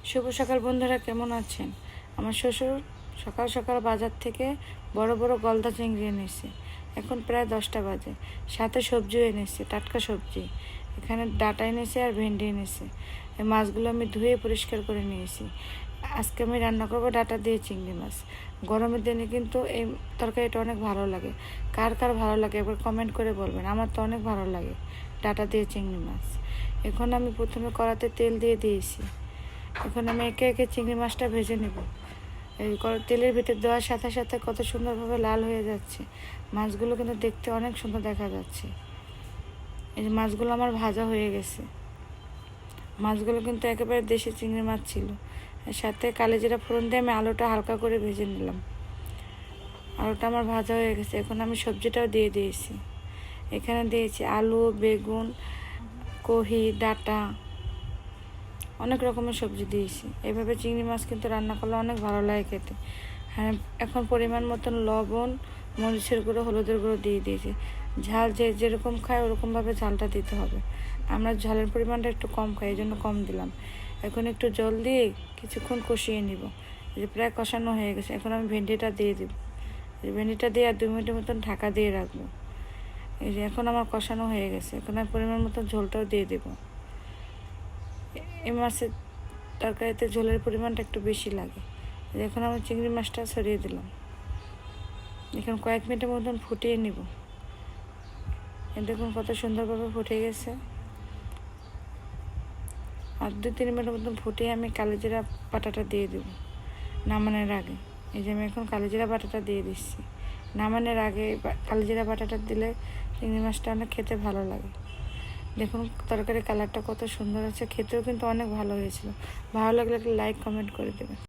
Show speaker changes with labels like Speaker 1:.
Speaker 1: শুভ সকাল বন্ধুরা, কেমন আছেন? আমার শ্বশুর সকাল সকাল বাজার থেকে বড় বড় গলদা চিংড়ি এনেছে। এখন প্রায় 10টা বাজে। সাথে সবজিও এনেছে, টাটকা সবজি। এখানে ডাঁটা এনেছে আর ভেন্ডি এনেছে। এই মাছগুলো আমি ধুয়ে পরিষ্কার করে নিয়েছি। আজকে আমি রান্না করবো ডাঁটা দিয়ে চিংড়ি মাছ। গরমের দিনে কিন্তু এই তরকারিটা অনেক ভালো লাগে। কার কার ভালো লাগে একবার কমেন্ট করে বলবেন। আমার তো অনেক ভালো লাগে ডাঁটা দিয়ে চিংড়ি মাছ। এখন আমি প্রথমে কড়াতে তেল দিয়ে দিয়েছি। এখন আমি একে একে চিংড়ি মাছটা ভেজে নেব। এই তেলের ভিতর দেওয়ার সাথে সাথে কত সুন্দরভাবে লাল হয়ে যাচ্ছে। মাছগুলো কিন্তু দেখতে অনেক সুন্দর দেখা যাচ্ছে। এই যে মাছগুলো আমার ভাজা হয়ে গেছে। মাছগুলো কিন্তু একেবারে দেশি চিংড়ি মাছ ছিল। এর সাথে কালিজিরা ফোড়ন দিয়ে আমি আলুটা হালকা করে ভেজে নিলাম। আলুটা আমার ভাজা হয়ে গেছে। এখন আমি সবজিটাও দিয়ে দিয়েছি। এখানে দিয়েছি আলু, বেগুন, কহি, ডাঁটা, অনেক রকমের সবজি দিয়েছি। এভাবে চিংড়ি মাছ কিন্তু রান্না করলে অনেক ভালো লাগে খেতে। হ্যাঁ, এখন পরিমাণ মতন লবণ, মরিচের গুঁড়ো, হলুদের গুঁড়ো দিয়ে দিয়েছি। ঝাল যে যেরকম খায় ওরকমভাবে ঝালটা দিতে হবে। আমরা ঝালের পরিমাণটা একটু কম খাই, এই জন্য কম দিলাম। এখন একটু জল দিয়ে কিছুক্ষণ কষিয়ে নিব। এই যে প্রায় কষানো হয়ে গেছে। এখন আমি ভেন্ডিটা দিয়ে দিব। ভেন্ডিটা দিয়ে আর 2 মিনিটের মতন ঢাকা দিয়ে রাখবো। এই যে এখন আমার কষানো হয়ে গেছে। এখন আমি পরিমাণ মতন ঝোলটাও দিয়ে দেবো। এই মাছের তরকারিতে ঝোলের পরিমাণটা একটু বেশি লাগে। এখন আমি চিংড়ি মাছটা ছড়িয়ে দিলাম। এখন কয়েক মিনিটের মতন ফুটিয়ে নিব। দেখুন কত সুন্দরভাবে ফুটে গেছে। আর 2-3 মিনিটের মতন ফুটিয়ে আমি কালিজিরা বাটাটা দিয়ে দেব নামানোর আগে। এই যে আমি এখন কালিজিরা বাটাটা দিয়ে দিচ্ছি। নামানোর আগে কালিজিরা বাটাটা দিলে চিংড়ি মাছটা অনেক খেতে ভালো লাগে। দেখুন তরকারির কালারটা কত সুন্দর আছে, খেতেও কিন্তু অনেক ভালো হয়েছিল। ভালো লাগলে একটা লাইক কমেন্ট করে দেবেন।